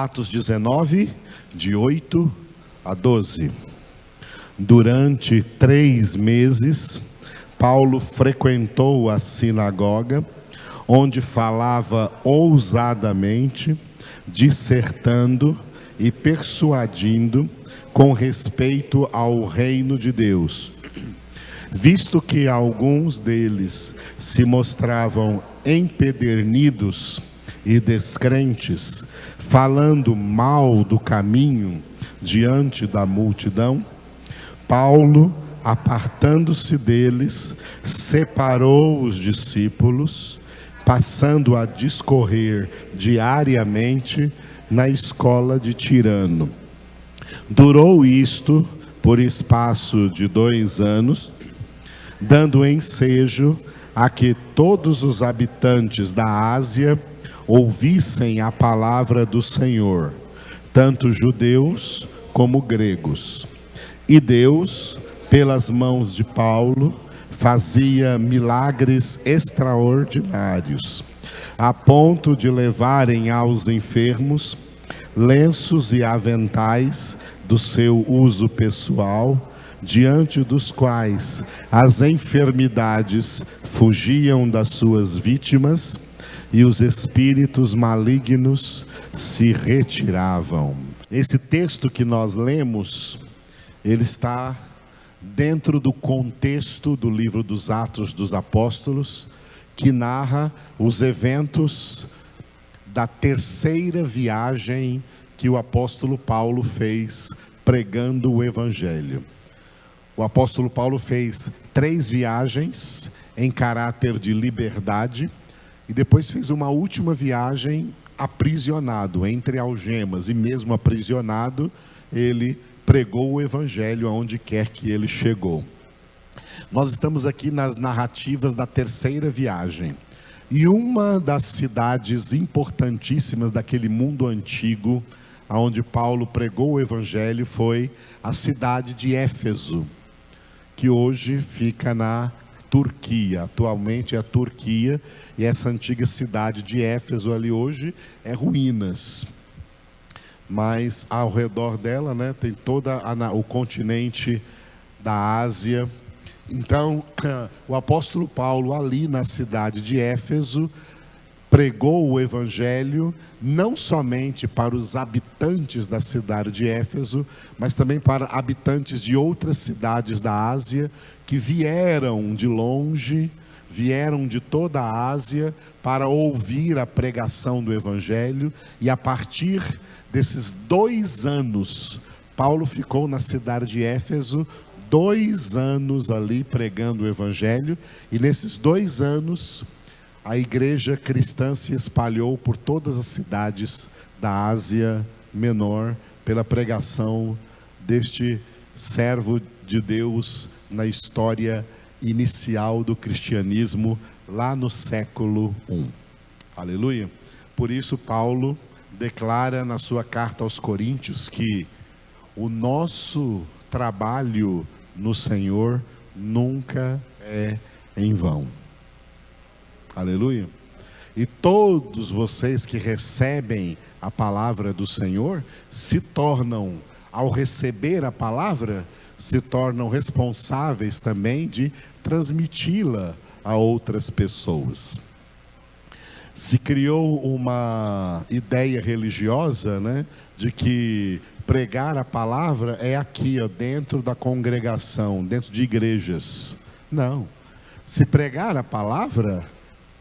Atos 19, de 8 a 12. Durante 3 meses, Paulo frequentou a sinagoga, onde falava ousadamente, dissertando e persuadindo com respeito ao reino de Deus. Visto que alguns deles se mostravam empedernidos e descrentes, falando mal do caminho diante da multidão, Paulo, apartando-se deles, separou os discípulos, passando a discorrer diariamente na escola de Tirano. Durou isto por espaço de 2 anos, dando ensejo a que todos os habitantes da Ásia ouvissem a palavra do Senhor, tanto judeus como gregos. E Deus, pelas mãos de Paulo, fazia milagres extraordinários, a ponto de levarem aos enfermos lenços e aventais do seu uso pessoal, diante dos quais as enfermidades fugiam das suas vítimas e os espíritos malignos se retiravam. Esse texto que nós lemos, ele está dentro do contexto do livro dos Atos dos Apóstolos, que narra os eventos da 3ª viagem que o apóstolo Paulo fez pregando o Evangelho. O apóstolo Paulo fez 3 viagens em caráter de liberdade e depois fez uma última viagem aprisionado, entre algemas, e mesmo aprisionado, ele pregou o Evangelho aonde quer que ele chegou. Nós estamos aqui nas narrativas da 3ª viagem. E uma das cidades importantíssimas daquele mundo antigo, onde Paulo pregou o Evangelho, foi a cidade de Éfeso, que hoje fica na Turquia. Atualmente é a Turquia, e essa antiga cidade de Éfeso ali hoje é ruínas. Mas ao redor dela, né, tem todo o continente da Ásia. Então, o apóstolo Paulo ali na cidade de Éfeso pregou o Evangelho não somente para os habitantes da cidade de Éfeso, mas também para habitantes de outras cidades da Ásia que vieram de longe, vieram de toda a Ásia para ouvir a pregação do Evangelho. E a partir desses 2 anos, Paulo ficou na cidade de Éfeso 2 anos ali pregando o Evangelho, e nesses 2 anos a igreja cristã se espalhou por todas as cidades da Ásia Menor pela pregação deste servo de Deus na história inicial do cristianismo lá no século I. Aleluia! Por isso Paulo declara na sua carta aos Coríntios que o nosso trabalho no Senhor nunca é em vão. Aleluia! E todos vocês que recebem a palavra do Senhor se tornam, ao receber a palavra, se tornam responsáveis também de transmiti-la a outras pessoas. Se criou uma ideia religiosa, né, de que pregar a palavra é aqui, ó, dentro da congregação, dentro de igrejas. Não. Se pregar a palavra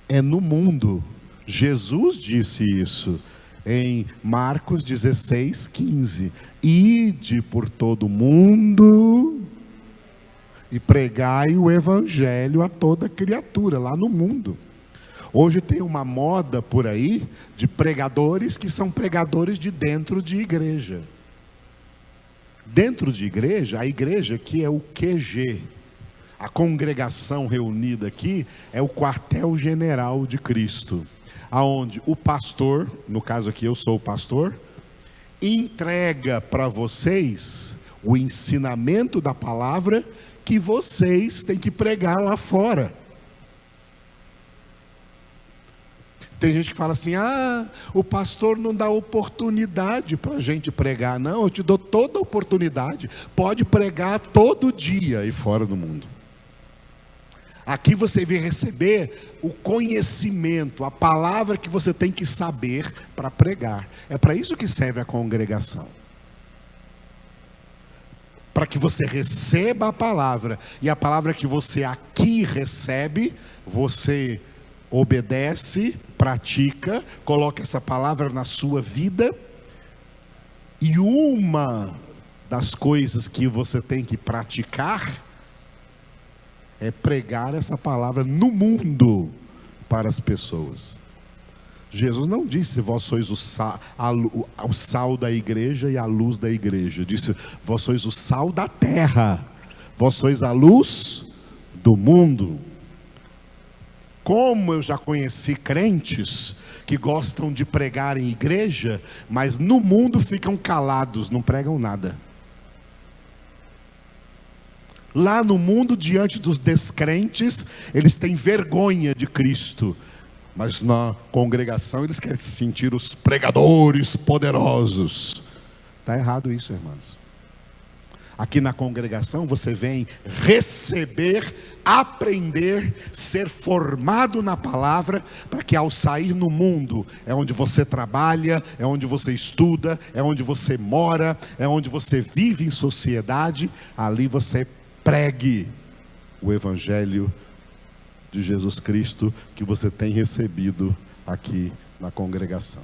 é no mundo. Jesus disse isso em Marcos 16:15. Ide por todo o mundo e pregai o Evangelho a toda criatura, lá no mundo. Hoje tem uma moda por aí de pregadores que são pregadores de dentro de igreja. Dentro de igreja, a igreja que é o QG, a congregação reunida aqui, é o quartel-general de Cristo, aonde o pastor, no caso aqui eu sou o pastor, entrega para vocês o ensinamento da palavra que vocês têm que pregar lá fora. Tem gente que fala assim: o pastor não dá oportunidade para a gente pregar. Não, eu te dou toda a oportunidade. Pode pregar todo dia e fora do mundo. Aqui você vem receber o conhecimento, a palavra que você tem que saber para pregar. É para isso que serve a congregação. Para que você receba a palavra, e a palavra que você aqui recebe, você obedece, pratica, coloca essa palavra na sua vida. E uma das coisas que você tem que praticar é pregar essa palavra no mundo para as pessoas. Jesus não disse: vós sois o sal da igreja e a luz da igreja. Disse: vós sois o sal da terra, vós sois a luz do mundo. Como eu já conheci crentes que gostam de pregar em igreja, mas no mundo ficam calados, não pregam nada. Lá no mundo, diante dos descrentes, eles têm vergonha de Cristo, mas na congregação eles querem se sentir os pregadores poderosos. Está errado isso, irmãos. Aqui na congregação você vem receber, aprender, ser formado na palavra, para que ao sair no mundo, é onde você trabalha, é onde você estuda, é onde você mora, é onde você vive em sociedade, ali você pregue o evangelho de Jesus Cristo que você tem recebido aqui na congregação.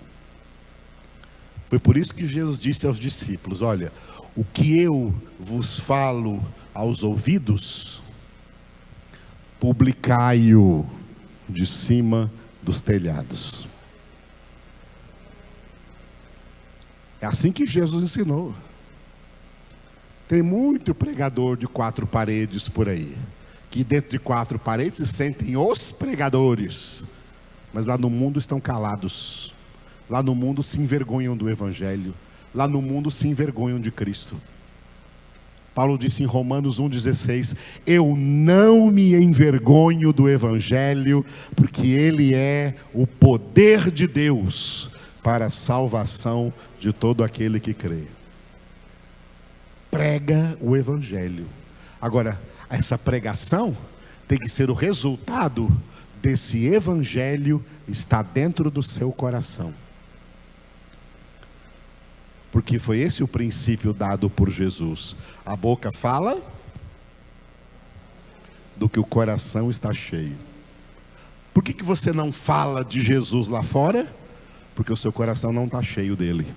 Foi por isso que Jesus disse aos discípulos: olha, o que eu vos falo aos ouvidos, publicai-o de cima dos telhados. É assim que Jesus ensinou. Tem muito pregador de 4 paredes por aí, que dentro de 4 paredes se sentem os pregadores, mas lá no mundo estão calados. Lá no mundo se envergonham do evangelho. Lá no mundo se envergonham de Cristo. Paulo disse em Romanos 1,16: eu não me envergonho do evangelho, porque ele é o poder de Deus para a salvação de todo aquele que crê. Prega o evangelho. Agora, essa pregação tem que ser o resultado desse evangelho estar dentro do seu coração. Porque foi esse o princípio dado por Jesus. A boca fala do que o coração está cheio. Por que você não fala de Jesus lá fora? Porque o seu coração não está cheio dele.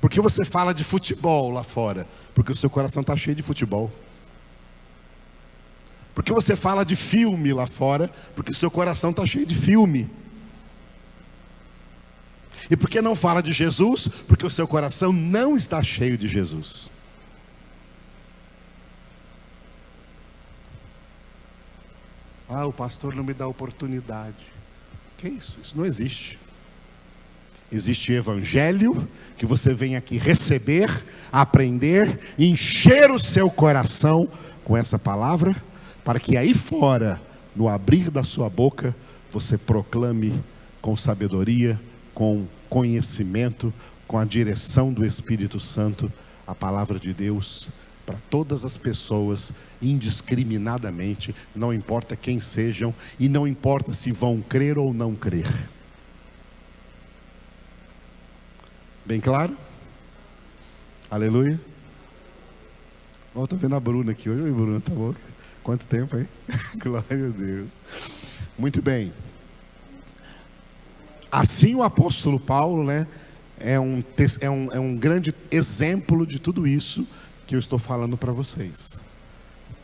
Por que você fala de futebol lá fora? Porque o seu coração está cheio de futebol. Por que você fala de filme lá fora? Porque o seu coração está cheio de filme. E por que não fala de Jesus? Porque o seu coração não está cheio de Jesus. O pastor não me dá oportunidade. Que isso? Isso não existe. Existe evangelho que você vem aqui receber, aprender, encher o seu coração com essa palavra, para que aí fora, no abrir da sua boca, você proclame com sabedoria, com conhecimento, com a direção do Espírito Santo, a palavra de Deus para todas as pessoas, indiscriminadamente, não importa quem sejam e não importa se vão crer ou não crer. Bem claro? Aleluia. Estou vendo a Bruna aqui hoje. Oi, Bruna, tá bom? Quanto tempo, hein? Glória a Deus. Muito bem. Assim o apóstolo Paulo, né, é um grande exemplo de tudo isso que eu estou falando para vocês.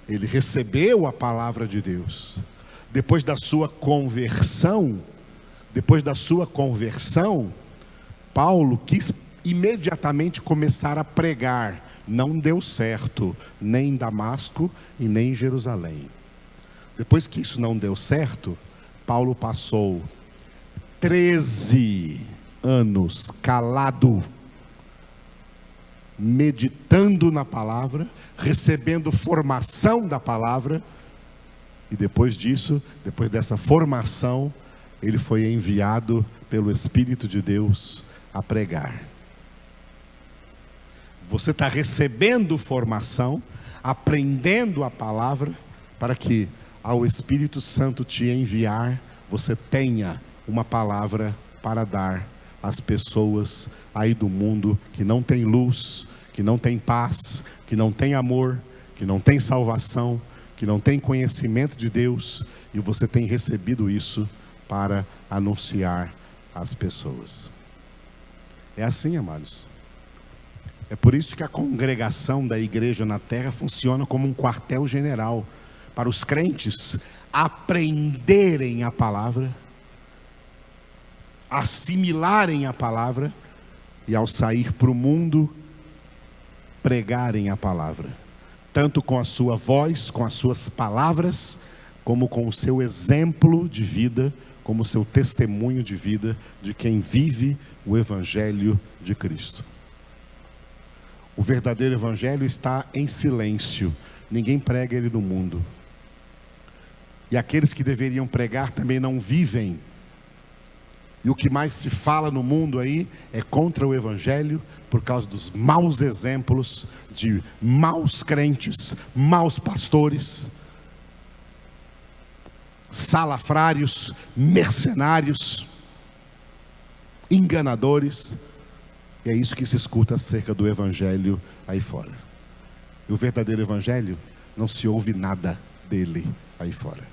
Ele recebeu a palavra de Deus. Depois da sua conversão, Paulo quis imediatamente começar a pregar. Não deu certo, nem em Damasco e nem em Jerusalém. Depois que isso não deu certo, Paulo passou 13 anos calado, meditando na palavra, recebendo formação da palavra, E depois disso, depois dessa formação, ele foi enviado pelo Espírito de Deus a pregar. Você está recebendo formação, aprendendo a palavra, para que ao Espírito Santo te enviar, você tenha uma palavra para dar às pessoas aí do mundo que não tem luz, que não tem paz, que não tem amor, que não tem salvação, que não tem conhecimento de Deus, e você tem recebido isso para anunciar às pessoas. É assim, amados. É por isso que a congregação da igreja na terra funciona como um quartel-general para os crentes aprenderem a palavra, assimilarem a palavra e ao sair para o mundo pregarem a palavra, tanto com a sua voz, com as suas palavras, como com o seu exemplo de vida, como o seu testemunho de vida de quem vive o Evangelho de Cristo. O verdadeiro Evangelho está em silêncio, ninguém prega ele no mundo. E aqueles que deveriam pregar também não vivem. E o que mais se fala no mundo aí é contra o Evangelho, por causa dos maus exemplos de maus crentes, maus pastores, salafrários, mercenários, enganadores. E é isso que se escuta acerca do Evangelho aí fora. E o verdadeiro Evangelho, não se ouve nada dele aí fora.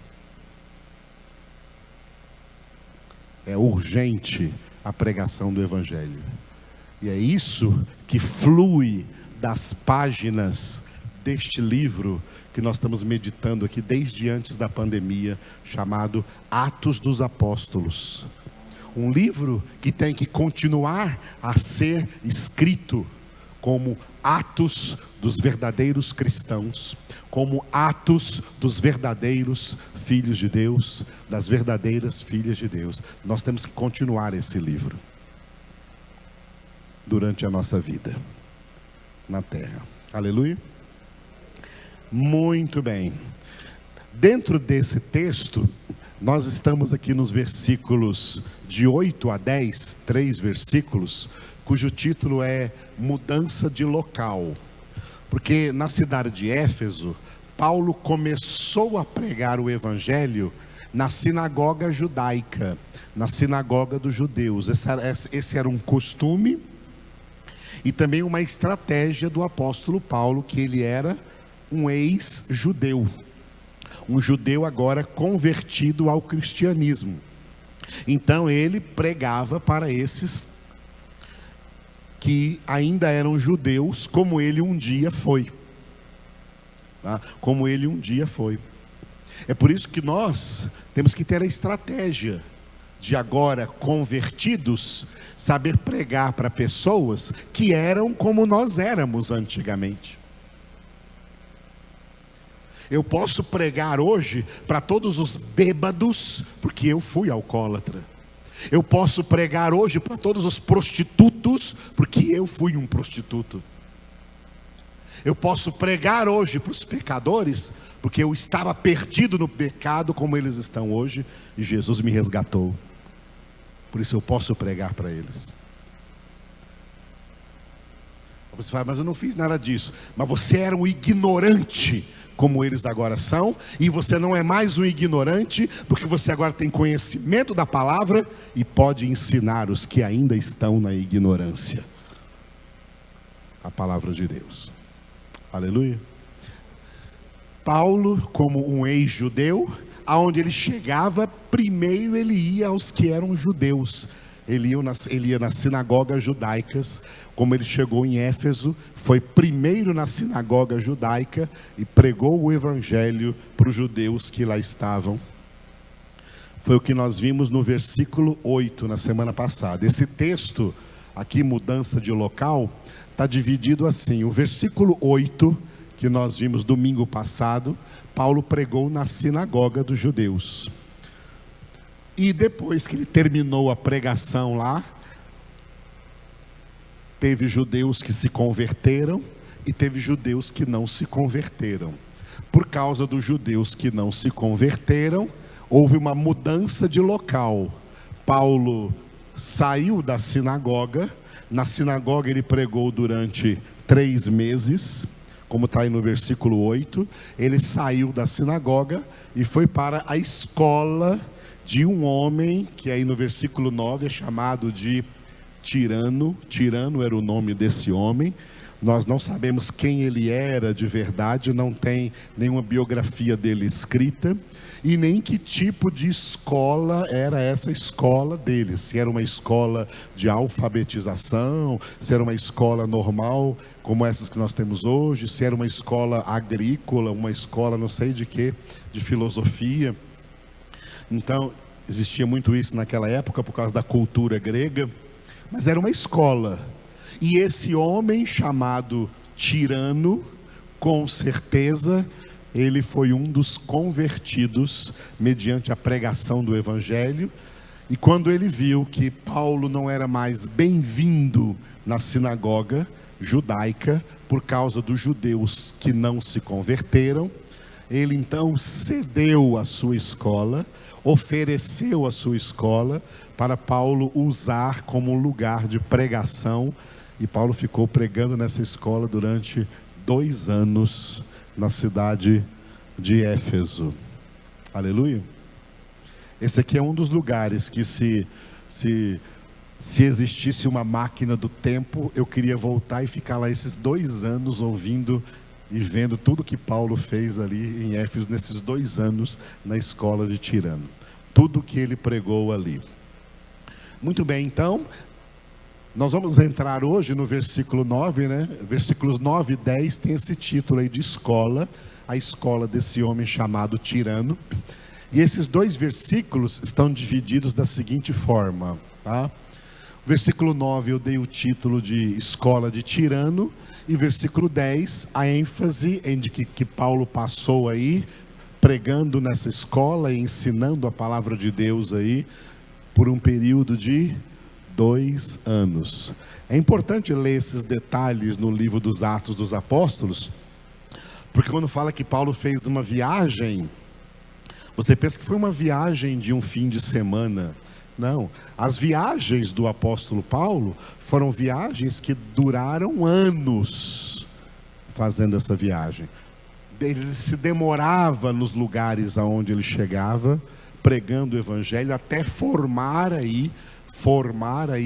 É urgente a pregação do Evangelho. E é isso que flui das páginas deste livro que nós estamos meditando aqui desde antes da pandemia, chamado Atos dos Apóstolos. Um livro que tem que continuar a ser escrito como atos dos verdadeiros cristãos, como atos dos verdadeiros filhos de Deus, das verdadeiras filhas de Deus. Nós temos que continuar esse livro durante a nossa vida na terra. Aleluia. Muito bem. Dentro desse texto, nós estamos aqui nos versículos de 8 a 10, 3 versículos, cujo título é Mudança de Local. Porque na cidade de Éfeso, Paulo começou a pregar o Evangelho na sinagoga judaica, na sinagoga dos judeus. Esse era um costume e também uma estratégia do apóstolo Paulo, que ele era um ex-judeu. Um judeu agora convertido ao cristianismo. Então ele pregava para esses que ainda eram judeus, como ele um dia foi. Tá? Como ele um dia foi. É por isso que nós temos que ter a estratégia de agora convertidos, saber pregar para pessoas que eram como nós éramos antigamente. Eu posso pregar hoje para todos os bêbados, porque eu fui alcoólatra. Eu posso pregar hoje para todos os prostitutos, porque eu fui um prostituto. Eu posso pregar hoje para os pecadores, porque eu estava perdido no pecado como eles estão hoje, e Jesus me resgatou. Por isso eu posso pregar para eles. Você fala, mas eu não fiz nada disso. Mas você era um ignorante, como eles agora são, e você não é mais um ignorante, porque você agora tem conhecimento da palavra e pode ensinar os que ainda estão na ignorância a palavra de Deus. Aleluia. Paulo, como um ex-judeu, aonde ele chegava, primeiro ele ia aos que eram judeus. Ele ia nas sinagogas judaicas. Como ele chegou em Éfeso, foi primeiro na sinagoga judaica e pregou o evangelho para os judeus que lá estavam. Foi o que nós vimos no versículo 8 na semana passada. Esse texto aqui, mudança de local, está dividido assim. O versículo 8, que nós vimos domingo passado, Paulo pregou na sinagoga dos judeus. E depois que ele terminou a pregação lá, teve judeus que se converteram e teve judeus que não se converteram. Por causa dos judeus que não se converteram, houve uma mudança de local. Paulo saiu da sinagoga. Na sinagoga ele pregou durante 3 meses, como está aí no versículo 8. Ele saiu da sinagoga e foi para a escola de um homem, que aí no versículo 9 é chamado de Tirano. Tirano era o nome desse homem. Nós não sabemos quem ele era de verdade, não tem nenhuma biografia dele escrita, e nem que tipo de escola era essa escola dele. Se era uma escola de alfabetização, se era uma escola normal, como essas que nós temos hoje, se era uma escola agrícola, uma escola não sei de quê, de filosofia. Então, existia muito isso naquela época por causa da cultura grega, mas era uma escola. E esse homem chamado Tirano, com certeza, ele foi um dos convertidos mediante a pregação do Evangelho. E quando ele viu que Paulo não era mais bem-vindo na sinagoga judaica, por causa dos judeus que não se converteram, ele então cedeu a sua escola, ofereceu a sua escola para Paulo usar como lugar de pregação. E Paulo ficou pregando nessa escola durante 2 anos na cidade de Éfeso. Aleluia. Esse aqui é um dos lugares que se existisse uma máquina do tempo, eu queria voltar e ficar lá esses 2 anos ouvindo e vendo tudo que Paulo fez ali em Éfeso, nesses 2 anos na escola de Tirano. Tudo que ele pregou ali. Muito bem, então nós vamos entrar hoje no versículo 9, né? Versículos 9 e 10 tem esse título aí de escola, a escola desse homem chamado Tirano. E esses 2 versículos estão divididos da seguinte forma, tá? Versículo 9 eu dei o título de escola de Tirano, e versículo 10, a ênfase em que Paulo passou aí, pregando nessa escola e ensinando a palavra de Deus aí, por um período de 2 anos. É importante ler esses detalhes no livro dos Atos dos Apóstolos, porque quando fala que Paulo fez uma viagem, você pensa que foi uma viagem de um fim de semana. Não, as viagens do apóstolo Paulo foram viagens que duraram anos fazendo essa viagem. Ele se demorava nos lugares aonde ele chegava, pregando o evangelho, até formar aí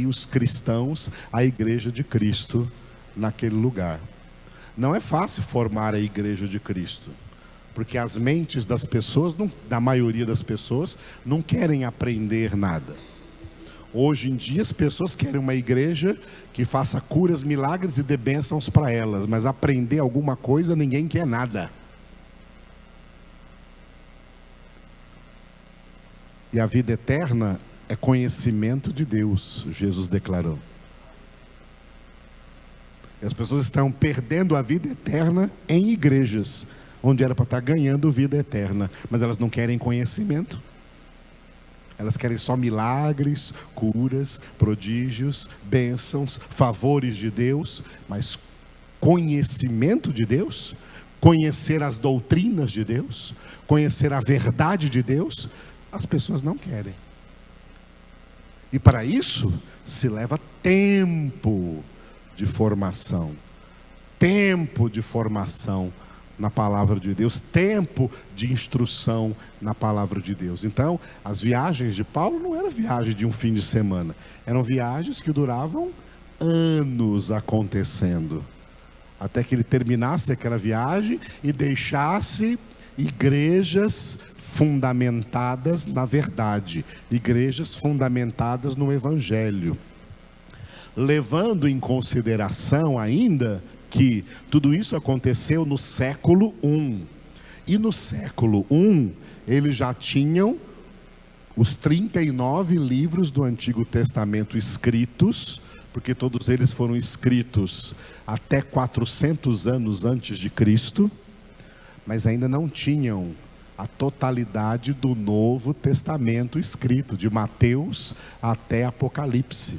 os cristãos, a igreja de Cristo naquele lugar. Não é fácil formar a igreja de Cristo, porque as mentes das pessoas, da maioria das pessoas, não querem aprender nada. Hoje em dia as pessoas querem uma igreja que faça curas, milagres e dê bênçãos para elas, mas aprender alguma coisa ninguém quer nada. E a vida eterna é conhecimento de Deus, Jesus declarou. E as pessoas estão perdendo a vida eterna em igrejas, onde era para estar ganhando vida eterna, mas elas não querem conhecimento. Elas querem só milagres, curas, prodígios, bênçãos, favores de Deus, mas conhecimento de Deus, conhecer as doutrinas de Deus, conhecer a verdade de Deus, as pessoas não querem. E para isso se leva tempo de formação na palavra de Deus, tempo de instrução na palavra de Deus. Então, as viagens de Paulo não eram viagens de um fim de semana, eram viagens que duravam anos acontecendo, até que ele terminasse aquela viagem e deixasse igrejas fundamentadas na verdade, igrejas fundamentadas no Evangelho, levando em consideração ainda que tudo isso aconteceu no século I. E no século I, eles já tinham os 39 livros do Antigo Testamento escritos, porque todos eles foram escritos até 400 anos antes de Cristo, mas ainda não tinham a totalidade do Novo Testamento escrito, de Mateus até Apocalipse.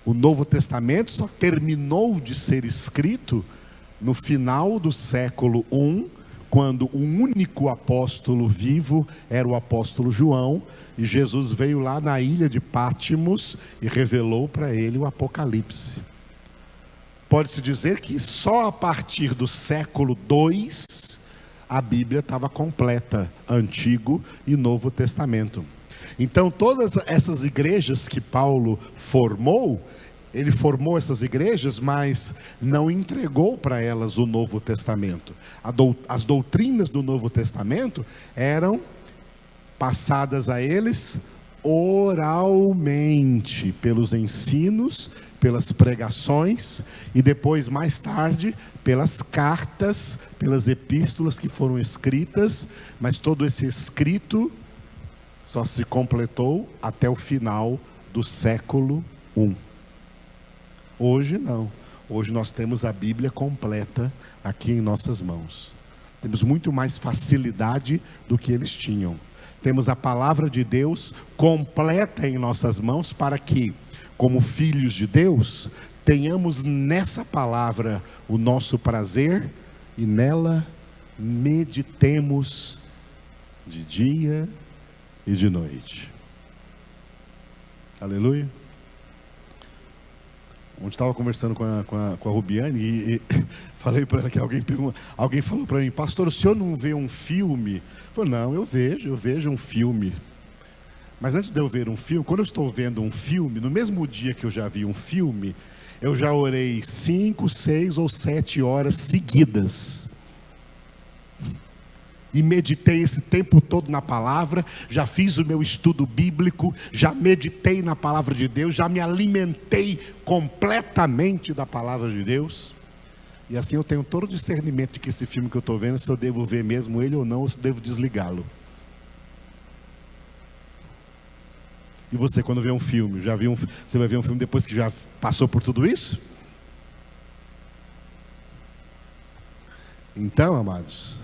O Novo Testamento só terminou de ser escrito no final do século I, quando o único apóstolo vivo era o apóstolo João, e Jesus veio lá na ilha de Pátimos e revelou para ele o Apocalipse. Pode-se dizer que só a partir do século II a Bíblia estava completa, Antigo e Novo Testamento. Então todas essas igrejas que Paulo formou, ele formou essas igrejas, mas não entregou para elas o Novo Testamento. As doutrinas do Novo Testamento eram passadas a eles oralmente, pelos ensinos, pelas pregações e depois, mais tarde, pelas cartas, pelas epístolas que foram escritas, mas todo esse escrito só se completou até o final do século I. Hoje não. Hoje nós temos a Bíblia completa aqui em nossas mãos. Temos muito mais facilidade do que eles tinham. Temos a palavra de Deus completa em nossas mãos para que, como filhos de Deus, tenhamos nessa palavra o nosso prazer e nela meditemos de dia e de noite. Aleluia. Ontem estava conversando com a Rubiane e falei para ela que alguém falou para mim: pastor, o senhor não vê um filme? Eu falei: não, eu vejo um filme. Mas antes de eu ver um filme, quando eu estou vendo um filme, no mesmo dia que eu já vi um filme, eu já orei 5, 6 ou 7 horas seguidas. E meditei esse tempo todo na palavra, já fiz o meu estudo bíblico, já meditei na palavra de Deus, já me alimentei completamente da palavra de Deus. E assim eu tenho todo o discernimento de que esse filme que eu estou vendo, se eu devo ver mesmo ele ou não, ou se eu devo desligá-lo. E você, quando vê um filme, você vai ver um filme depois que já passou por tudo isso? Então, amados,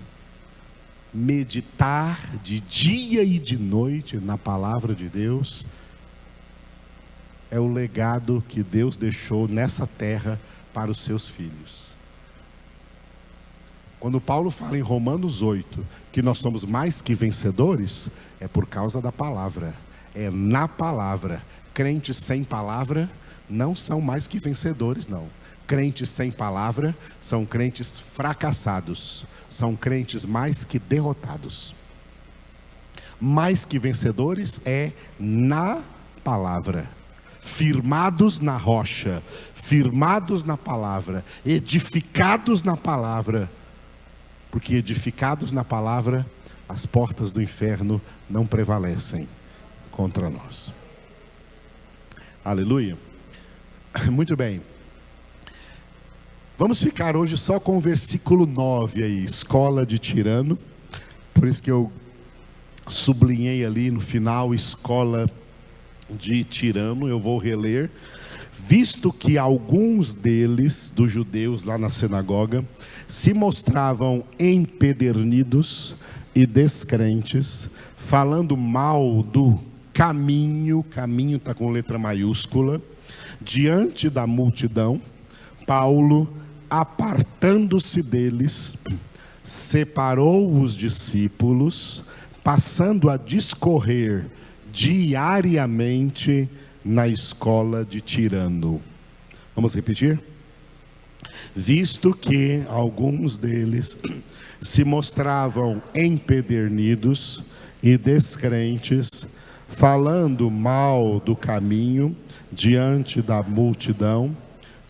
meditar de dia e de noite na palavra de Deus é o legado que Deus deixou nessa terra para os seus filhos. Quando Paulo fala em Romanos 8 que nós somos mais que vencedores, é por causa da palavra, é na palavra. Crentes sem palavra não são mais que vencedores, não. Crentes sem palavra são crentes fracassados, são crentes mais que derrotados. Mais que vencedores é na palavra, firmados na rocha, firmados na palavra, edificados na palavra, porque edificados na palavra, as portas do inferno não prevalecem contra nós. Aleluia. Muito bem. Vamos ficar hoje só com o versículo 9 aí, escola de tirano. Por isso que eu sublinhei ali no final, escola de tirano. Eu vou reler. Visto que alguns deles, dos judeus lá na sinagoga, se mostravam empedernidos e descrentes, falando mal do caminho está com letra maiúscula, diante da multidão, Paulo, apartando-se deles, separou os discípulos, passando a discorrer diariamente na escola de Tirano. Vamos repetir? Visto que alguns deles se mostravam empedernidos e descrentes, falando mal do caminho diante da multidão,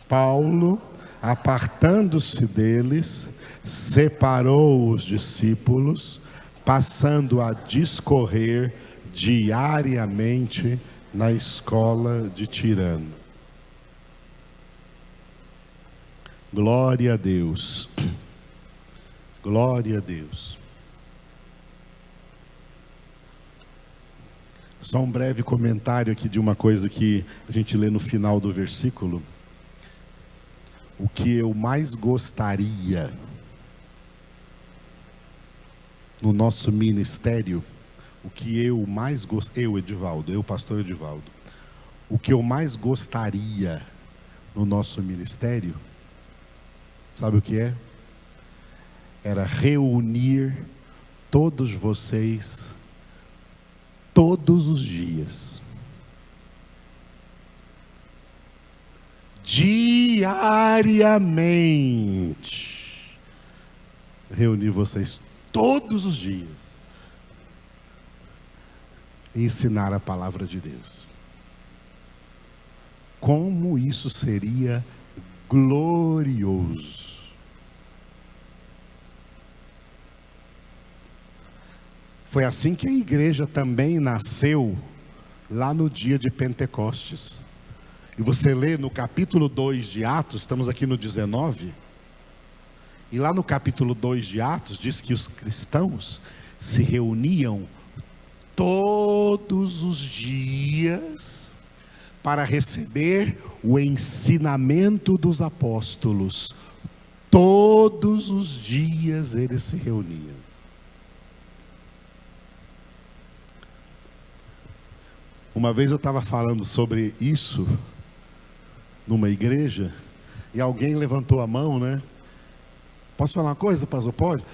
Paulo, apartando-se deles, separou os discípulos, passando a discorrer diariamente na escola de Tirano. Glória a Deus. Glória a Deus. Só um breve comentário aqui de uma coisa que a gente lê no final do versículo. O que eu mais gostaria no nosso ministério, eu, pastor Edivaldo, o que eu mais gostaria no nosso ministério Sabe o que é? Era reunir todos vocês, todos os dias. Diariamente. Reunir vocês todos os dias. E ensinar a palavra de Deus. Como isso seria glorioso. Foi assim que a igreja também nasceu lá no dia de Pentecostes. E você lê no capítulo 2 de Atos, estamos aqui no 19, e lá no capítulo 2 de Atos diz que os cristãos se reuniam todos os dias para receber o ensinamento dos apóstolos. Todos os dias eles se reuniam. Uma vez eu estava falando sobre isso numa igreja e alguém levantou a mão, né? Posso falar uma coisa, pastor? Pode?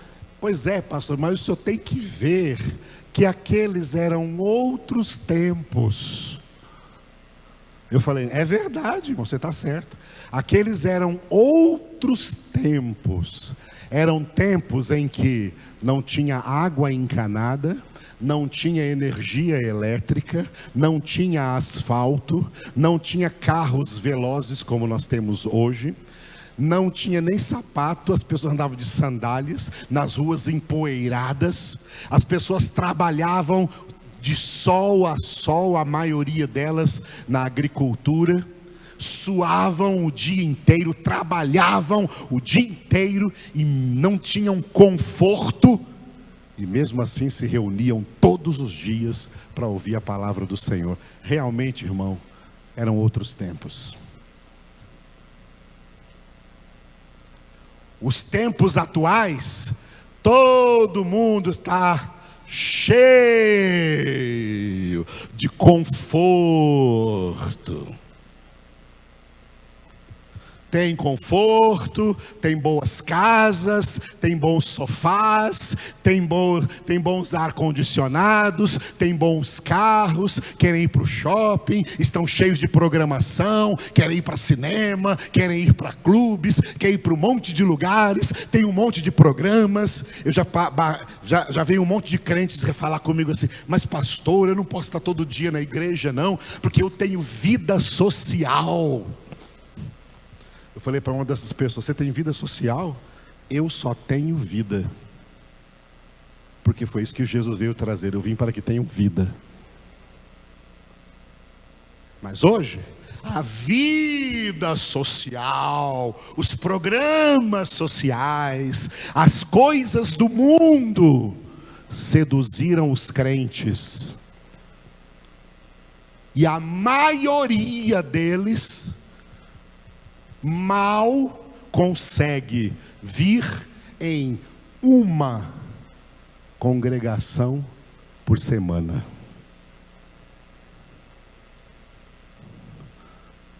Pois é, pastor, mas o senhor tem que ver que aqueles eram outros tempos. Eu falei, é verdade, irmão, você está certo. Aqueles eram outros tempos. Eram tempos em que não tinha água encanada, não tinha energia elétrica, não tinha asfalto, não tinha carros velozes como nós temos hoje, não tinha nem sapato, as pessoas andavam de sandálias, nas ruas empoeiradas, as pessoas trabalhavam de sol a sol, a maioria delas na agricultura, suavam o dia inteiro, trabalhavam o dia inteiro e não tinham conforto. E mesmo assim se reuniam todos os dias para ouvir a palavra do Senhor. Realmente, irmão, eram outros tempos. Os tempos atuais, todo mundo está cheio de conforto. Tem conforto, tem boas casas, tem bons sofás, tem bons ar-condicionados, tem bons carros, querem ir para o shopping, estão cheios de programação, querem ir para cinema, querem ir para clubes, querem ir para um monte de lugares, tem um monte de programas. Eu já veio um monte de crentes falar comigo assim, mas pastor, eu não posso estar todo dia na igreja não, porque eu tenho vida social. Eu falei para uma dessas pessoas, você tem vida social? Eu só tenho vida. Porque foi isso que Jesus veio trazer, eu vim para que tenham vida. Mas hoje, a vida social, os programas sociais, as coisas do mundo, seduziram os crentes. E a maioria deles mal consegue vir em uma congregação por semana.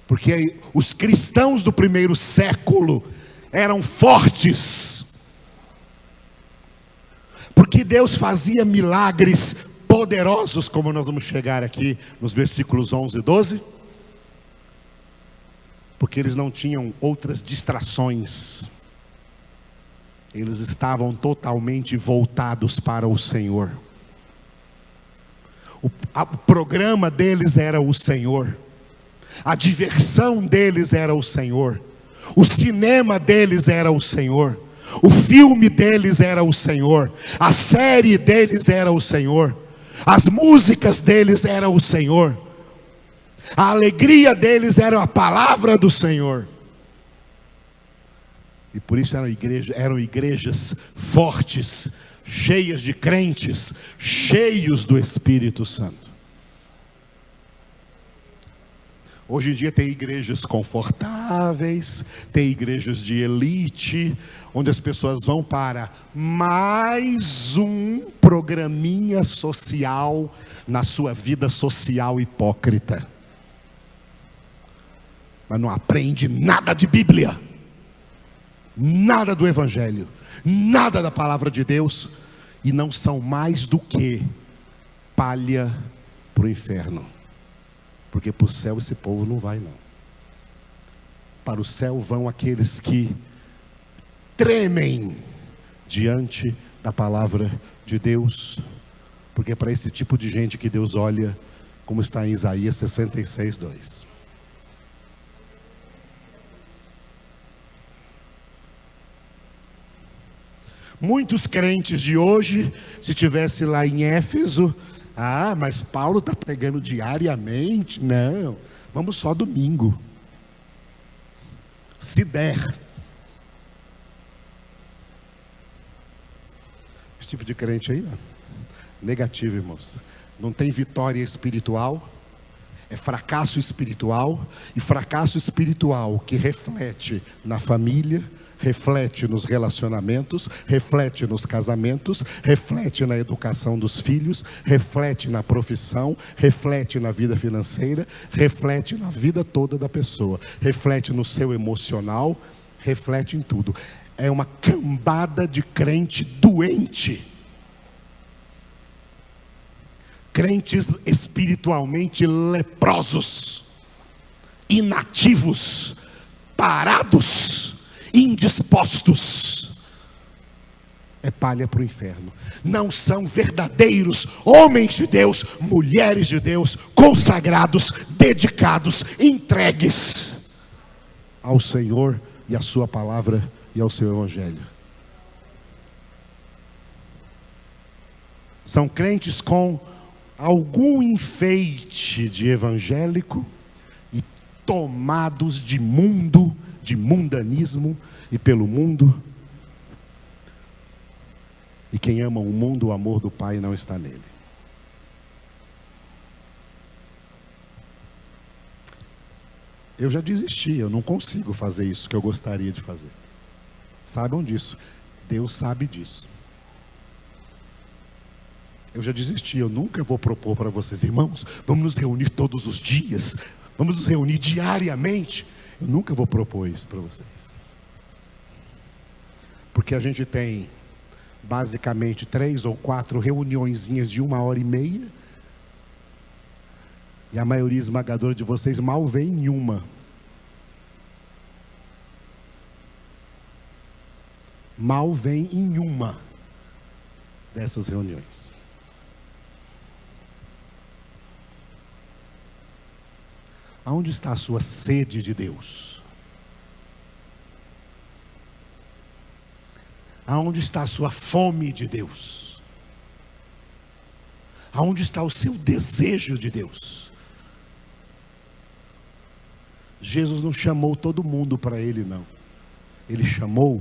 Porque os cristãos do primeiro século eram fortes. Porque Deus fazia milagres poderosos, como nós vamos chegar aqui nos versículos 11 e 12. Porque eles não tinham outras distrações. Eles estavam totalmente voltados para o Senhor. O programa deles era o Senhor. A diversão deles era o Senhor. O cinema deles era o Senhor. O filme deles era o Senhor. A série deles era o Senhor. As músicas deles era o Senhor. A alegria deles era a palavra do Senhor. E por isso eram igrejas fortes, cheias de crentes, cheios do Espírito Santo. Hoje em dia tem igrejas confortáveis, tem igrejas de elite, onde as pessoas vão para mais um programinha social na sua vida social hipócrita. Mas não aprende nada de Bíblia. nada do Evangelho, nada da palavra de Deus, e não são mais do que palha para o inferno. Porque para o céu esse povo não vai não. Para o céu vão aqueles que tremem diante da palavra de Deus, porque é para esse tipo de gente que Deus olha, como está em Isaías 66:2. Muitos crentes de hoje, se tivesse lá em Éfeso, mas Paulo está pregando diariamente. Não, vamos só domingo, se der. Esse tipo de crente aí, negativo, irmãos. Não tem vitória espiritual, é fracasso espiritual. E fracasso espiritual que reflete na família, reflete nos relacionamentos, reflete nos casamentos, reflete na educação dos filhos, reflete na profissão, reflete na vida financeira, reflete na vida toda da pessoa, reflete no seu emocional, reflete em tudo. É uma cambada de crente doente, crentes espiritualmente leprosos, inativos, parados, indispostos. É palha para o inferno. Não são verdadeiros homens de Deus, mulheres de Deus, consagrados, dedicados, entregues ao Senhor e à sua palavra e ao seu Evangelho. São crentes com algum enfeite de evangélico e tomados de mundo, de mundanismo e pelo mundo. E quem ama o mundo, o amor do Pai não está nele. Eu já desisti, eu não consigo fazer isso que eu gostaria de fazer. Saibam disso, Deus sabe disso. Eu já desisti, eu nunca vou propor para vocês, irmãos, vamos nos reunir todos os dias, vamos nos reunir diariamente. Eu nunca vou propor isso para vocês. Porque a gente tem basicamente 3 ou 4 reuniõezinhas de 1h30, e a maioria esmagadora de vocês mal vem em uma. Mal vem em uma dessas reuniões. Aonde está a sua sede de Deus? Aonde está a sua fome de Deus? Aonde está o seu desejo de Deus? Jesus não chamou todo mundo para Ele, não. Ele chamou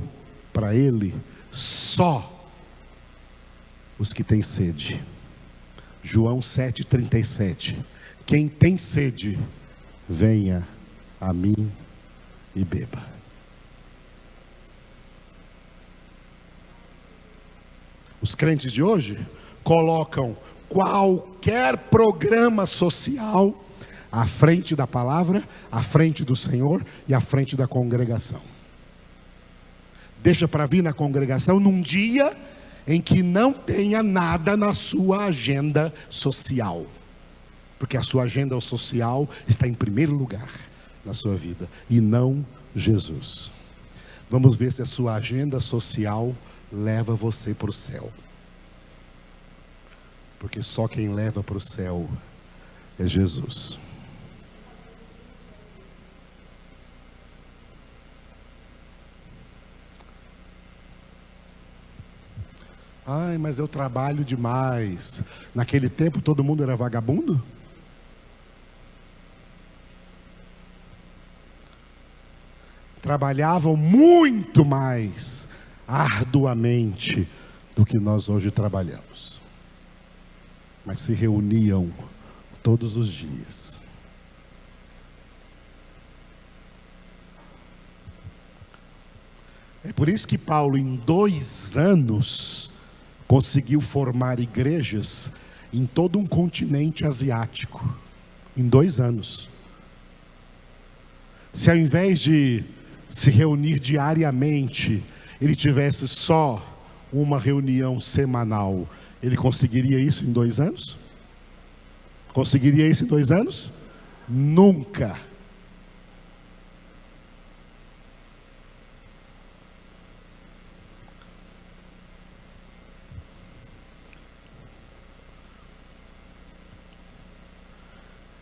para Ele só os que têm sede. João 7,37. Quem tem sede, venha a mim e beba. Os crentes de hoje colocam qualquer programa social à frente da palavra, à frente do Senhor e à frente da congregação. Deixa para vir na congregação num dia em que não tenha nada na sua agenda social. Porque a sua agenda social está em primeiro lugar na sua vida, e não Jesus. Vamos ver se a sua agenda social leva você para o céu. Porque só quem leva para o céu é Jesus. Ai, mas eu trabalho demais. Naquele tempo todo mundo era vagabundo? Trabalhavam muito mais arduamente do que nós hoje trabalhamos, mas se reuniam todos os dias. É por isso que Paulo, em 2 anos, conseguiu formar igrejas em todo um continente asiático. Em 2 anos. Se ao invés de se reunir diariamente, ele tivesse só uma reunião semanal, ele conseguiria isso em 2 anos? Conseguiria isso em 2 anos? Nunca.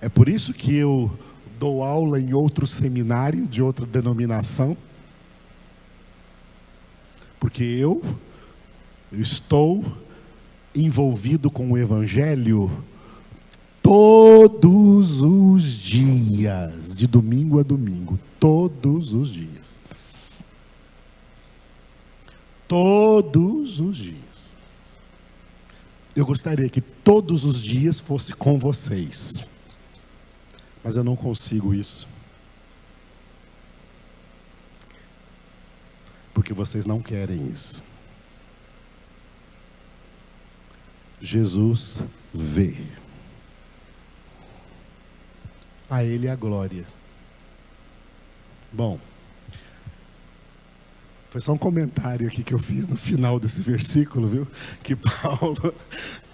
É por isso que eu dou aula em outro seminário de outra denominação, porque eu estou envolvido com o Evangelho todos os dias, de domingo a domingo, todos os dias. Todos os dias. Eu gostaria que todos os dias fosse com vocês, mas eu não consigo isso, porque vocês não querem isso. Jesus vê. A Ele a glória. Bom, foi só um comentário aqui que eu fiz no final desse versículo, viu?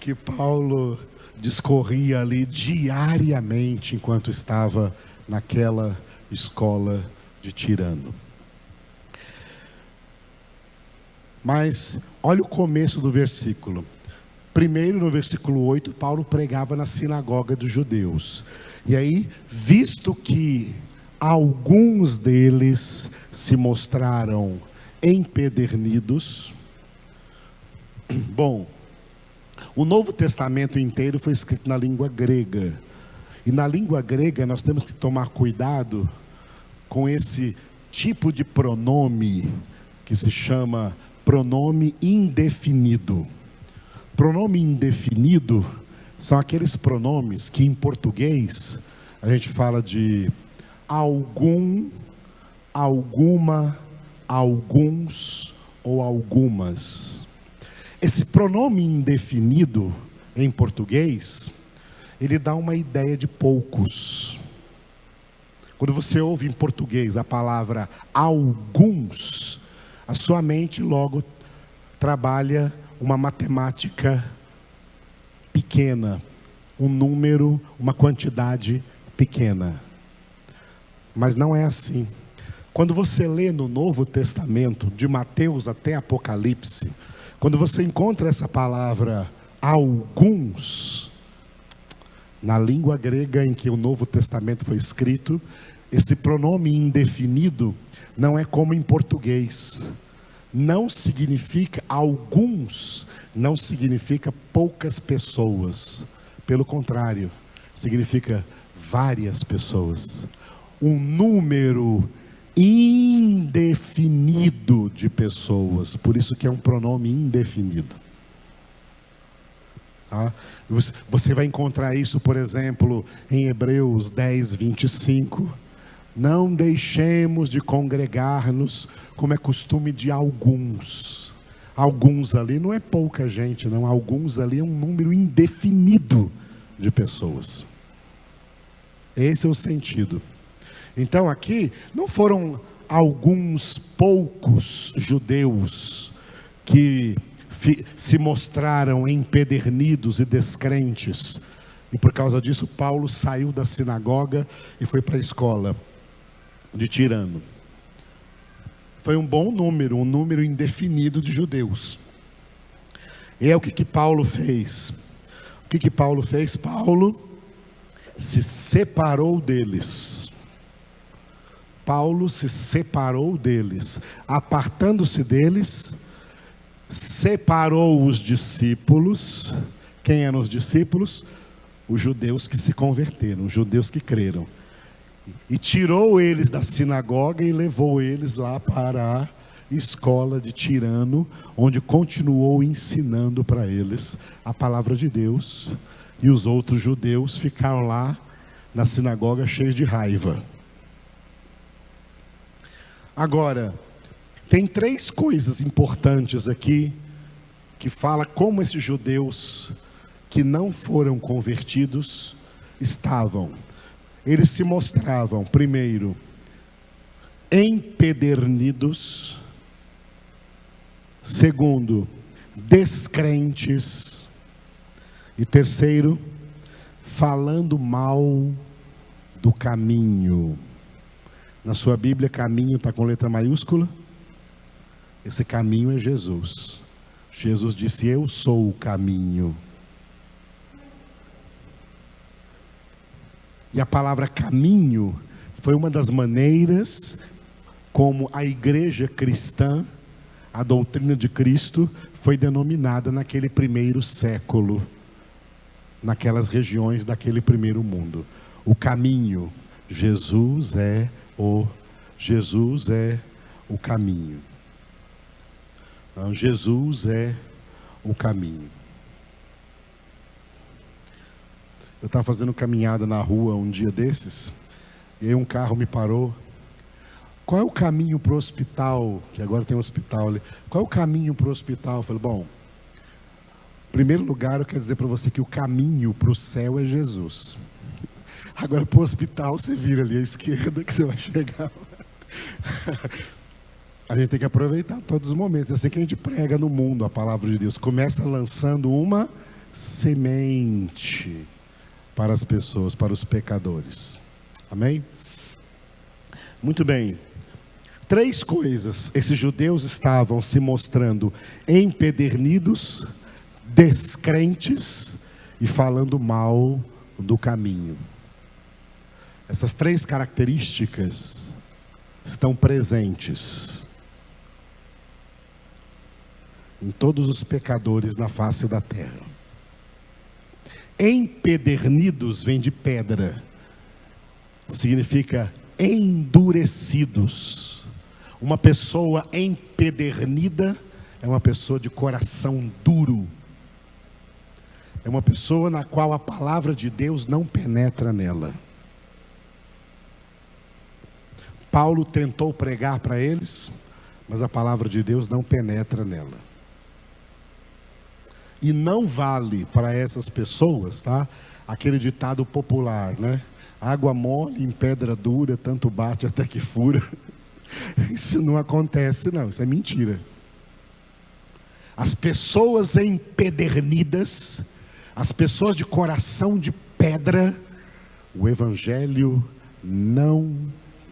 Que Paulo discorria ali diariamente enquanto estava naquela escola de Tirano. Mas olha o começo do versículo. Primeiro, no versículo 8, Paulo pregava na sinagoga dos judeus. E aí, visto que alguns deles se mostraram empedernidos. Bom, o Novo Testamento inteiro foi escrito na língua grega. E na língua grega nós temos que tomar cuidado com esse tipo de pronome que se chama pronome indefinido. Pronome indefinido são aqueles pronomes que em português a gente fala de algum, alguma, alguns ou algumas. Esse pronome indefinido em português, ele dá uma ideia de poucos. Quando você ouve em português a palavra alguns, a sua mente logo trabalha uma matemática pequena, um número, uma quantidade pequena. Mas não é assim. Quando você lê no Novo Testamento, de Mateus até Apocalipse, quando você encontra essa palavra alguns, na língua grega em que o Novo Testamento foi escrito, esse pronome indefinido não é como em português. Não significa alguns, não significa poucas pessoas. Pelo contrário, significa várias pessoas. Um número indefinido de pessoas. Por isso que é um pronome indefinido. Tá? Você vai encontrar isso, por exemplo, em Hebreus 10, 25. Não deixemos de congregar-nos, como é costume de alguns. Alguns ali não é pouca gente, não. Alguns ali é um número indefinido de pessoas. Esse é o sentido. Então aqui não foram alguns poucos judeus que se mostraram empedernidos e descrentes. E por causa disso Paulo saiu da sinagoga e foi para a escola de Tirano. Foi um bom número, um número indefinido de judeus. E é o que Paulo fez. O que Paulo fez? Paulo se separou deles. Paulo se separou deles. Apartando-se deles, separou os discípulos. Quem eram os discípulos? Os judeus que se converteram, os judeus que creram. E tirou eles da sinagoga e levou eles lá para a escola de Tirano, onde continuou ensinando para eles a palavra de Deus. E os outros judeus ficaram lá na sinagoga cheios de raiva. Agora, tem 3 coisas importantes aqui, que fala como esses judeus que não foram convertidos estavam. Eles se mostravam, primeiro, empedernidos. Segundo, descrentes. E terceiro, falando mal do caminho. Na sua Bíblia, caminho está com letra maiúscula. Esse caminho é Jesus. Jesus disse: eu sou o caminho. E a palavra caminho foi uma das maneiras como a igreja cristã, a doutrina de Cristo, foi denominada naquele primeiro século, naquelas regiões daquele primeiro mundo. O caminho, Jesus é o caminho. Então, Jesus é o caminho. Eu estava fazendo caminhada na rua um dia desses, e aí um carro me parou. Qual é o caminho para o hospital? Que agora tem um hospital ali. Qual é o caminho para o hospital? Eu falei, bom, em primeiro lugar eu quero dizer para você que o caminho para o céu é Jesus. Agora para o hospital você vira ali à esquerda que você vai chegar. A gente tem que aproveitar todos os momentos. É assim que a gente prega no mundo a palavra de Deus. Começa lançando uma semente para as pessoas, para os pecadores. Amém? Muito bem. 3 coisas. Esses judeus estavam se mostrando empedernidos, descrentes e falando mal do caminho. Essas 3 características estão presentes em todos os pecadores na face da terra. Empedernidos vem de pedra, significa endurecidos. Uma pessoa empedernida é uma pessoa de coração duro. É uma pessoa na qual a palavra de Deus não penetra nela. Paulo tentou pregar para eles, mas a palavra de Deus não penetra nela. E não vale para essas pessoas, tá? Aquele ditado popular, né? Água mole em pedra dura, tanto bate até que fura. Isso não acontece não, isso é mentira. As pessoas empedernidas, as pessoas de coração de pedra, o evangelho não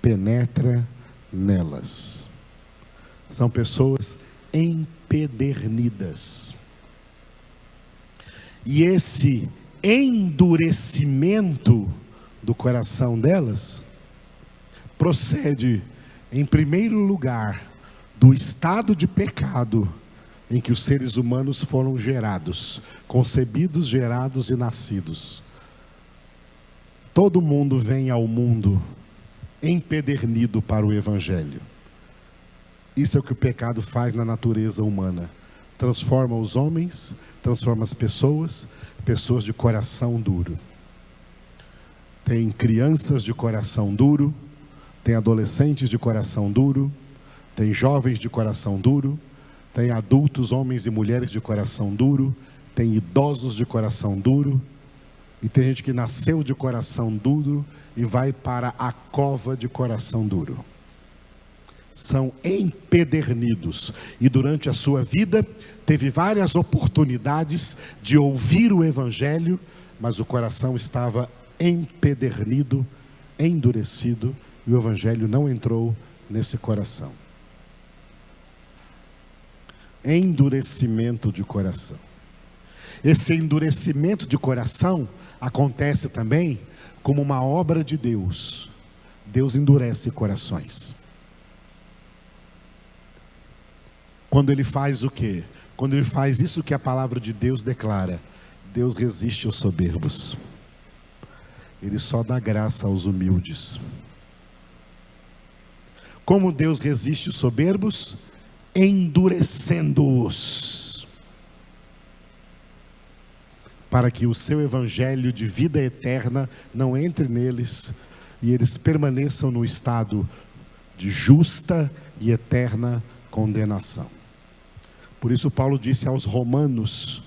penetra nelas. São pessoas empedernidas. E esse endurecimento do coração delas procede, em primeiro lugar, do estado de pecado em que os seres humanos foram gerados, concebidos, gerados e nascidos. Todo mundo vem ao mundo empedernido para o evangelho. Isso é o que o pecado faz na natureza humana. Transforma os homens, transforma as pessoas, pessoas de coração duro. Tem crianças de coração duro, tem adolescentes de coração duro, tem jovens de coração duro, tem adultos, homens e mulheres de coração duro, tem idosos de coração duro, e tem gente que nasceu de coração duro e vai para a cova de coração duro. São empedernidos, e durante a sua vida teve várias oportunidades de ouvir o evangelho, mas o coração estava empedernido, endurecido, e o evangelho não entrou nesse coração. Endurecimento de coração. Esse endurecimento de coração acontece também como uma obra de Deus. Deus endurece corações. Quando Ele faz o quê? Quando Ele faz isso que a palavra de Deus declara: Deus resiste aos soberbos, Ele só dá graça aos humildes. Como Deus resiste os soberbos? Endurecendo-os, para que o seu evangelho de vida eterna não entre neles e eles permaneçam no estado de justa e eterna condenação. Por isso Paulo disse aos Romanos,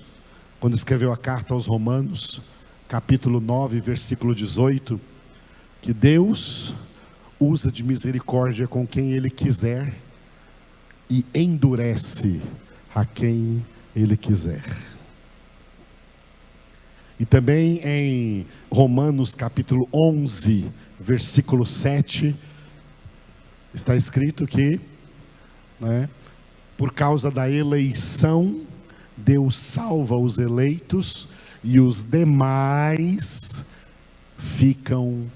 quando escreveu a carta aos Romanos, capítulo 9, versículo 18, que Deus usa de misericórdia com quem Ele quiser e endurece a quem Ele quiser. E também em Romanos capítulo 11, versículo 7, está escrito que, por causa da eleição, Deus salva os eleitos e os demais ficam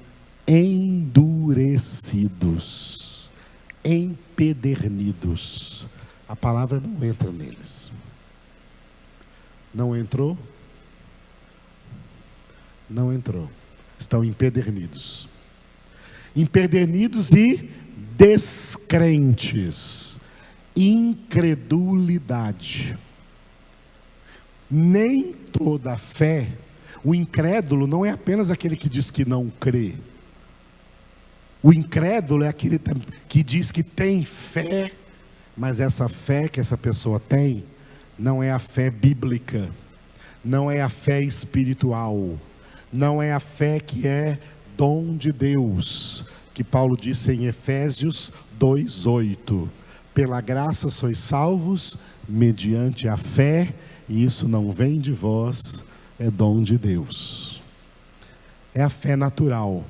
endurecidos, empedernidos. A palavra não entra neles. Não entrou? Não entrou. Estão empedernidos. Empedernidos e descrentes. Incredulidade. Nem toda fé, o incrédulo não é apenas aquele que diz que não crê. O incrédulo é aquele que diz que tem fé, mas essa fé que essa pessoa tem não é a fé bíblica, não é a fé espiritual, não é a fé que é dom de Deus, que Paulo disse em Efésios 2:8: pela graça sois salvos mediante a fé, e isso não vem de vós, é dom de Deus. É a fé natural.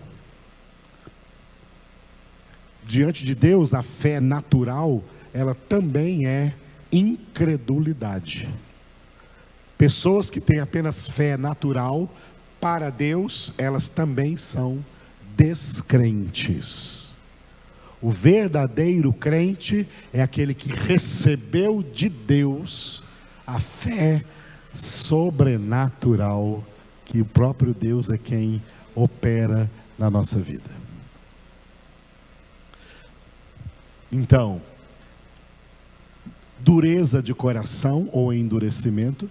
Diante de Deus, a fé natural, ela também é incredulidade. Pessoas que têm apenas fé natural, para Deus, elas também são descrentes. O verdadeiro crente é aquele que recebeu de Deus a fé sobrenatural, que o próprio Deus é quem opera na nossa vida. Então, dureza de coração ou endurecimento,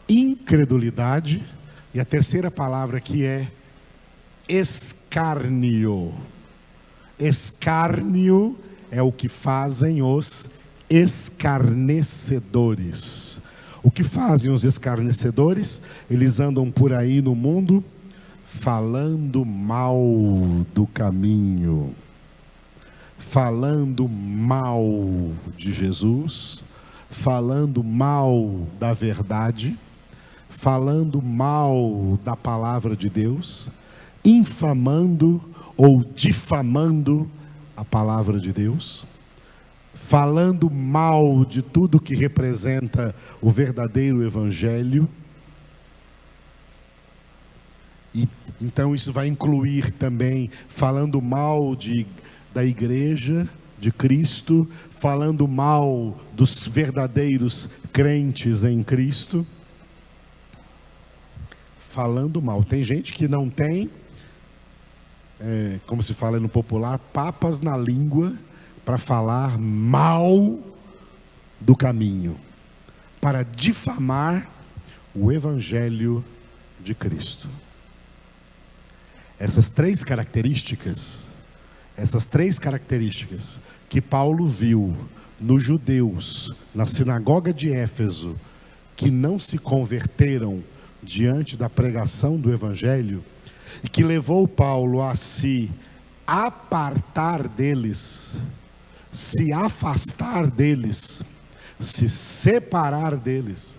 incredulidade, e a terceira palavra que é escárnio. Escárnio é o que fazem os escarnecedores. O que fazem os escarnecedores? Eles andam por aí no mundo falando mal do caminho, falando mal de Jesus, falando mal da verdade, falando mal da palavra de Deus, infamando ou difamando a palavra de Deus, falando mal de tudo que representa o verdadeiro evangelho. E então isso vai incluir também falando mal da igreja de Cristo, falando mal dos verdadeiros crentes em Cristo, falando mal. Tem gente que não tem, como se fala no popular, papas na língua para falar mal do caminho, para difamar o evangelho de Cristo. Essas três características que Paulo viu nos judeus, na sinagoga de Éfeso, que não se converteram diante da pregação do evangelho, e que levou Paulo a se apartar deles, se afastar deles, se separar deles,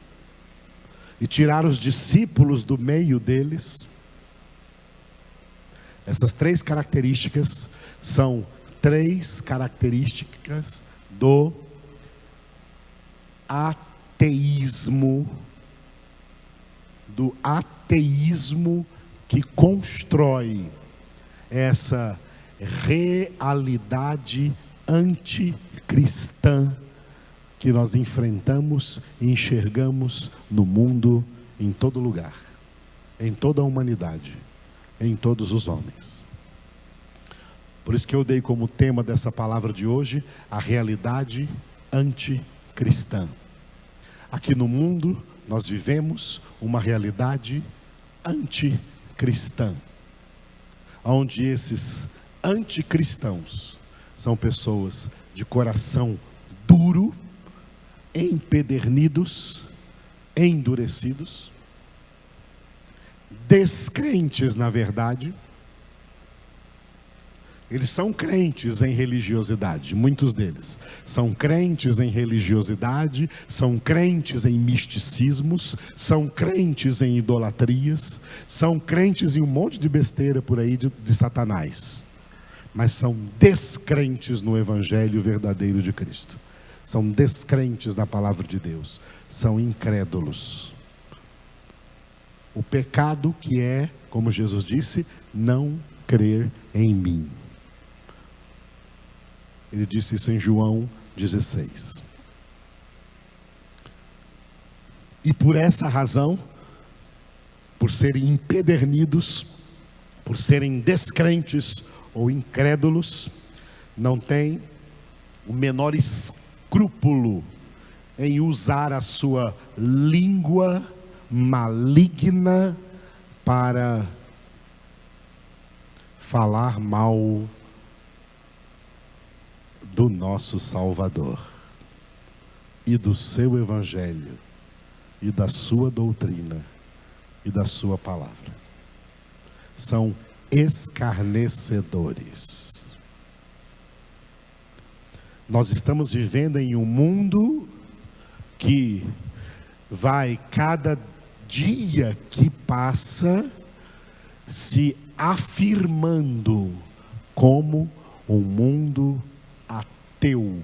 e tirar os discípulos do meio deles. Essas três características são três características do ateísmo, que constrói essa realidade anticristã que nós enfrentamos e enxergamos no mundo, em todo lugar, em toda a humanidade, em todos os homens. Por isso que eu dei como tema dessa palavra de hoje a realidade anticristã. Aqui no mundo nós vivemos uma realidade anticristã, onde esses anticristãos são pessoas de coração duro, empedernidos, endurecidos, descrentes na verdade, Eles são crentes em religiosidade, muitos deles. São crentes em religiosidade, são crentes em misticismos, são crentes em idolatrias, são crentes em um monte de besteira por aí de Satanás. Mas são descrentes no Evangelho verdadeiro de Cristo. São descrentes na palavra de Deus. São incrédulos. O pecado que é, como Jesus disse, não crer em mim. Ele disse isso em João 16. E por essa razão, por serem empedernidos, por serem descrentes ou incrédulos, não tem o menor escrúpulo em usar a sua língua maligna para falar mal do nosso Salvador e do seu Evangelho e da sua doutrina e da sua palavra. São escarnecedores. Nós estamos vivendo em um mundo que vai, cada dia que passa, se afirmando como um mundo ateu,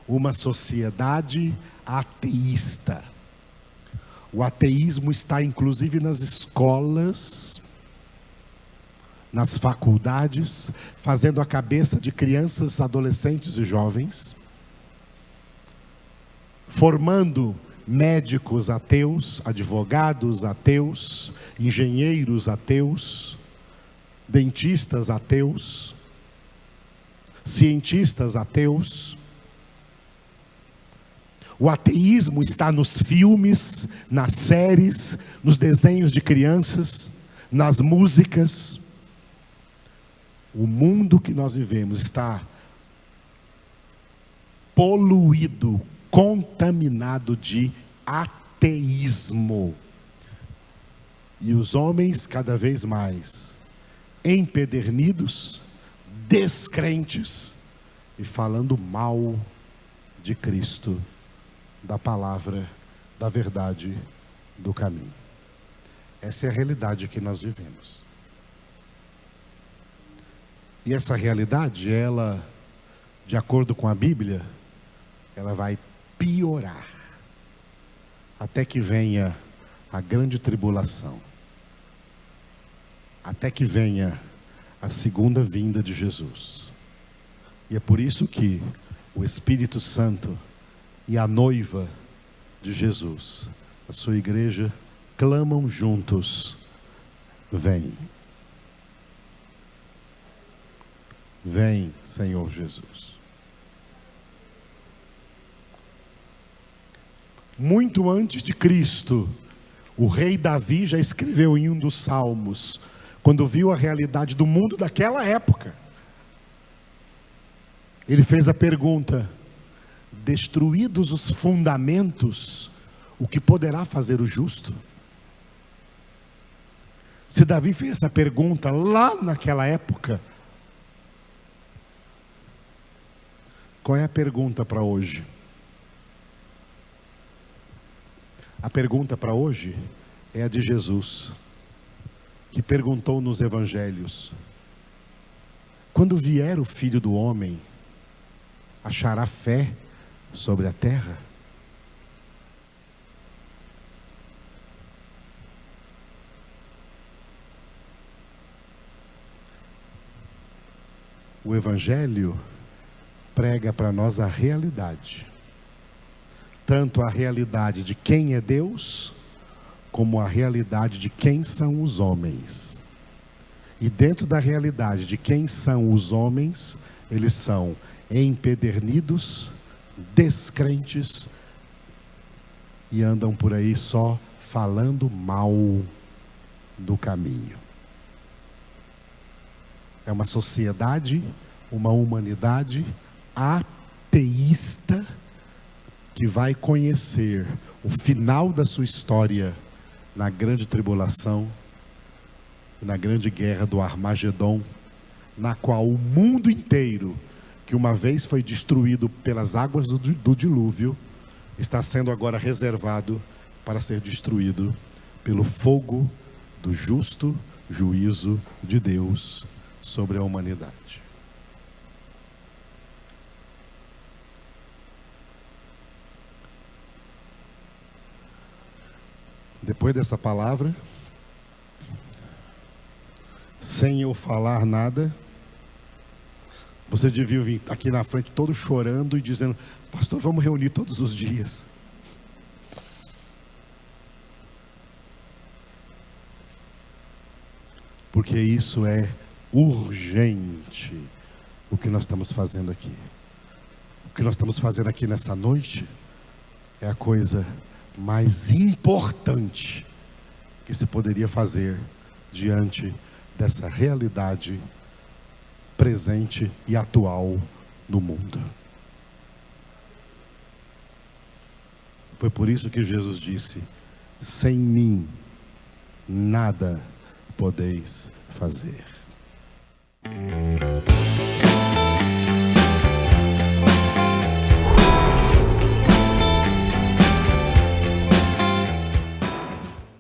uma sociedade ateísta. O ateísmo está inclusive nas escolas, nas faculdades, fazendo a cabeça de crianças, adolescentes e jovens, formando médicos ateus, advogados ateus, engenheiros ateus, dentistas ateus, cientistas ateus. O ateísmo está nos filmes, nas séries, nos desenhos de crianças, nas músicas. O mundo que nós vivemos está poluído, contaminado de ateísmo. E os homens cada vez mais empedernidos, descrentes e falando mal de Cristo, da palavra, da verdade, do caminho. Essa é a realidade que nós vivemos. E essa realidade, ela, de acordo com a Bíblia, ela vai piorar até que venha a grande tribulação, até que venha a segunda vinda de Jesus. E é por isso que o Espírito Santo e a noiva de Jesus, a sua igreja, clamam juntos: vem. Vem, Senhor Jesus. Muito antes de Cristo, o rei Davi já escreveu em um dos salmos, quando viu a realidade do mundo daquela época, ele fez a pergunta: destruídos os fundamentos, o que poderá fazer o justo? Se Davi fez essa pergunta lá naquela época, qual é a pergunta para hoje? A pergunta para hoje é a de Jesus, que perguntou nos evangelhos: quando vier o Filho do Homem, achará fé sobre a terra? O Evangelho prega para nós a realidade, tanto a realidade de quem é Deus, como a realidade de quem são os homens. E dentro da realidade de quem são os homens, eles são empedernidos, descrentes e andam por aí só falando mal do caminho. É uma sociedade, uma humanidade ateísta que vai conhecer o final da sua história na grande tribulação, na grande guerra do Armagedon, na qual o mundo inteiro, que uma vez foi destruído pelas águas do dilúvio, está sendo agora reservado para ser destruído pelo fogo do justo juízo de Deus sobre a humanidade. Depois dessa palavra, sem eu falar nada, você devia vir aqui na frente todo chorando e dizendo: pastor, vamos reunir todos os dias. Porque isso é urgente, o que nós estamos fazendo aqui. O que nós estamos fazendo aqui nessa noite é a coisa mais importante que se poderia fazer diante dessa realidade presente e atual no mundo. Foi por isso que Jesus disse: sem mim nada podeis fazer.